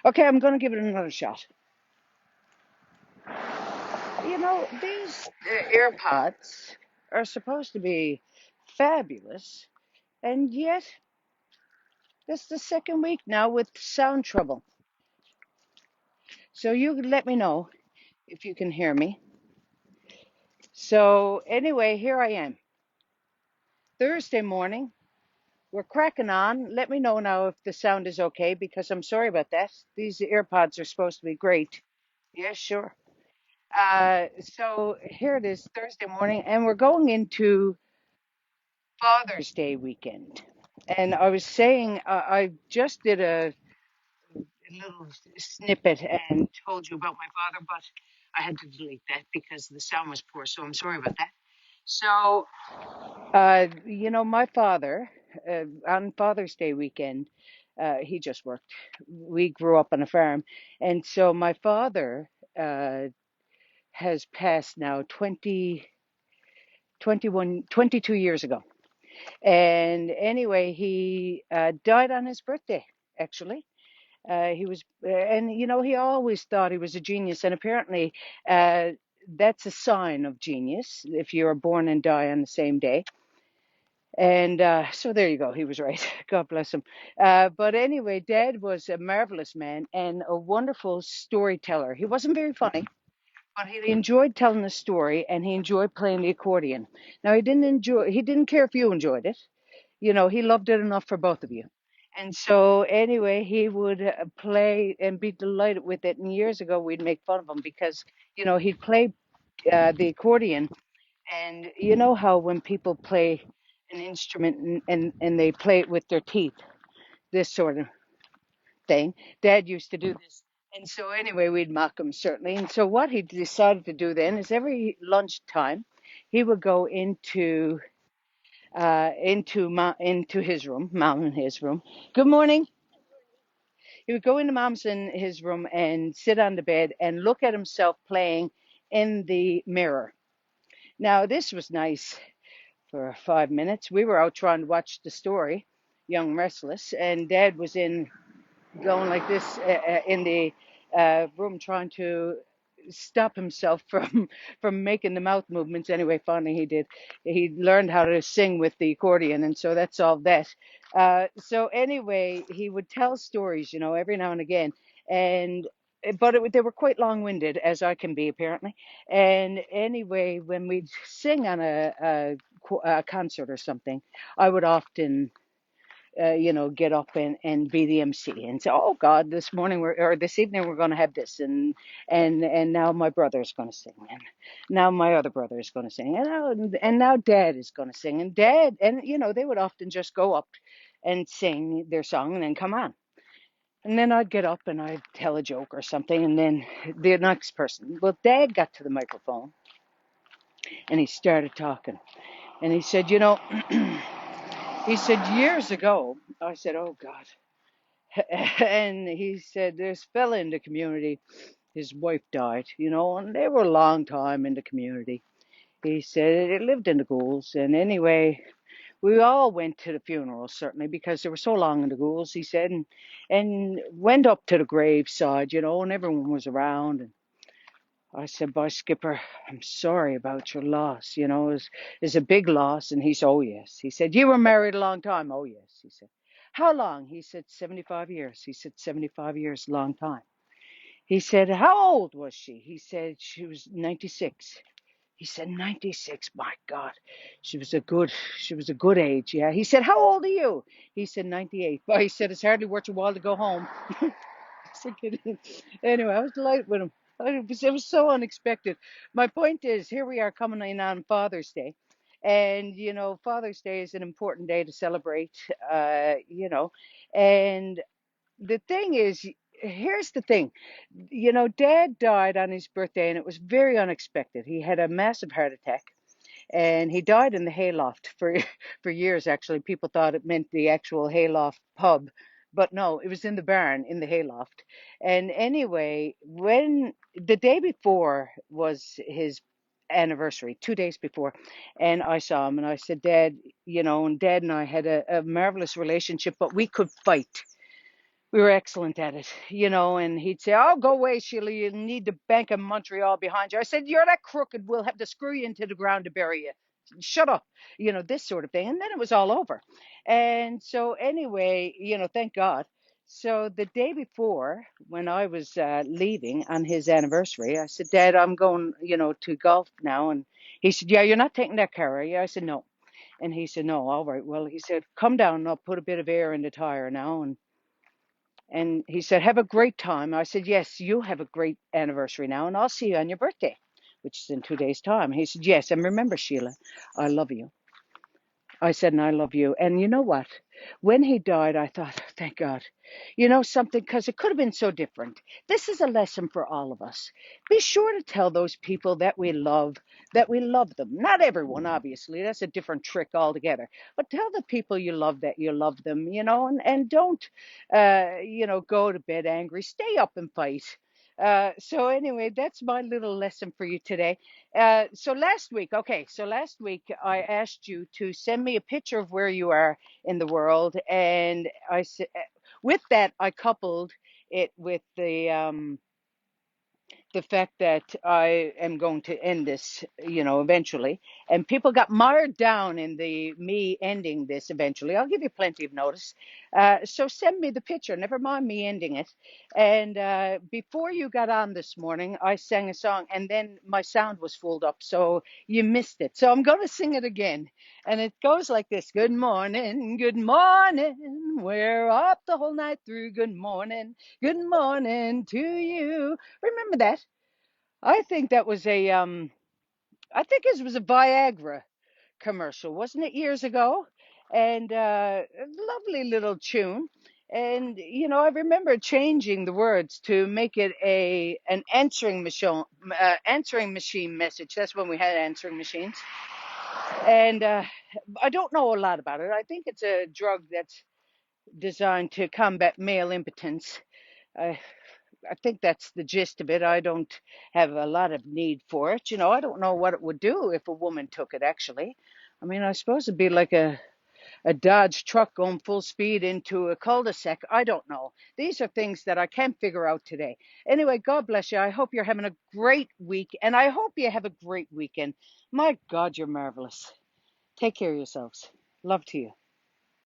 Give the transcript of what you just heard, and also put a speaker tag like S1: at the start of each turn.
S1: Okay, I'm going to give it another shot. These AirPods are supposed to be fabulous, and yet this is the second week now with sound trouble. So you let me know if you can hear me. So anyway, here I am. Thursday morning. We're cracking on. Let me know now if the sound is okay because I'm sorry about that. These AirPods are supposed to be great. Yeah, sure. So here it is, Thursday morning, and we're going into Father's Day weekend. And I was saying, I just did a little snippet and told you about my father, but I had to delete that because the sound was poor. So I'm sorry about that. So, my father, on Father's Day weekend, he just worked. We grew up on a farm. And so my father has passed now 22 years ago. And anyway, he died on his birthday, actually. He was, and he always thought he was a genius, and apparently, uh, that's a sign of genius if you're born and die on the same day. And so there you go. He was right. God bless him. But anyway, Dad was a marvelous man and a wonderful storyteller. He wasn't very funny, but he enjoyed telling the story and he enjoyed playing the accordion. Now, he didn't care if you enjoyed it. He loved it enough for both of you. And so, anyway, he would play and be delighted with it. And years ago, we'd make fun of him because, he'd play the accordion. And you know how when people play an instrument and they play it with their teeth, this sort of thing. Dad used to do this. And so, anyway, we'd mock him, certainly. And so, what he decided to do then is every lunchtime, he would go into his room, mom in his room. Good morning. He would go into mom's in his room and sit on the bed and look at himself playing in the mirror. Now this was nice for 5 minutes. We were out trying to watch the story, Young Restless, and Dad was in going like this in the room trying to stop himself from making the mouth movements. Anyway, finally he did. He learned how to sing with the accordion, and so that's all that. So anyway, he would tell stories, every now and again, and but they were quite long-winded, as I can be apparently. And anyway, when we'd sing on a concert or something, I would often get up and be the MC and say, "Oh God, this morning or this evening we're going to have this," and now my brother's going to sing, and now my other brother is going to sing, and now Dad is going to sing, and Dad, and they would often just go up and sing their song and then come on. And then I'd get up and I'd tell a joke or something, and then the next person. Well, Dad got to the microphone and he started talking, and he said, he said years ago. I said, "Oh God." And he said there's fella in the community, his wife died, and they were a long time in the community. He said it lived in the ghouls, and anyway, we all went to the funeral, certainly, because they were so long in the ghouls, he said, and went up to the graveside, and everyone was around. And I said, "Boy, Skipper, I'm sorry about your loss, it's a big loss." And he said, "Oh, yes." He said, "You were married a long time." "Oh, yes." He said, "How long?" He said, 75 years. He said, 75 years, long time. He said, "How old was she?" He said, "She was 96." He said, 96, my God. She was a good age, yeah. He said, "How old are you?" He said, 98. But he said, "It's hardly worth your while to go home." So kidding. Anyway, I was delighted with him. It was so unexpected. My point is, here we are coming in on Father's Day. And, Father's Day is an important day to celebrate, and the thing is, here's the thing. Dad died on his birthday, and it was very unexpected. He had a massive heart attack, and he died in the hayloft for for years. Actually, people thought it meant the actual hayloft pub, but no, it was in the barn in the hayloft. And anyway, when the day before was his anniversary, 2 days before, and I saw him, and I said, "Dad," and Dad and I had a marvelous relationship, but we could fight. we were excellent at it, and he'd say, "Oh, go away, Sheila, you need the Bank of Montreal behind you." I said, "You're that crooked, we'll have to screw you into the ground to bury you. Shut up," this sort of thing. And then it was all over. And so anyway, thank God. So the day before, when I was leaving on his anniversary, I said, "Dad, I'm going, to golf now." And he said, "Yeah, you're not taking that car, are you?" I said, "No." And he said, "No, all right." Well, he said, "Come down and I'll put a bit of air in the tire now." And he said, "Have a great time." I said, "Yes, you have a great anniversary now, and I'll see you on your birthday, which is in 2 days' time." He said, "Yes, and remember, Sheila, I love you." I said, "And I love you." And you know what? When he died, I thought, thank God. Something, because it could have been so different. This is a lesson for all of us. Be sure to tell those people that we love them. Not everyone, obviously. That's a different trick altogether. But tell the people you love that you love them, and don't, go to bed angry. Stay up and fight. So anyway, that's my little lesson for you today. So last week I asked you to send me a picture of where you are in the world, and with that I coupled it with the fact that I am going to end this, eventually. And people got mired down in the me ending this eventually. I'll give you plenty of notice. So send me the picture. Never mind me ending it. And before you got on this morning, I sang a song, and then my sound was fooled up, so you missed it. So I'm going to sing it again. And it goes like this: Good morning, good morning. We're up the whole night through. Good morning to you. Remember that? I think that was I think it was a Viagra commercial, wasn't it, years ago? And a lovely little tune. And I remember changing the words to make it an answering machine message. That's when we had answering machines. And I don't know a lot about it. I think it's a drug that's designed to combat male impotence. I I think that's the gist of it. I don't have a lot of need for it. I don't know what it would do if a woman took it, actually. I mean, I suppose it'd be like a Dodge truck going full speed into a cul-de-sac. I don't know. These are things that I can't figure out today. Anyway, God bless you. I hope you're having a great week, and I hope you have a great weekend. My God, you're marvelous. Take care of yourselves. Love to you.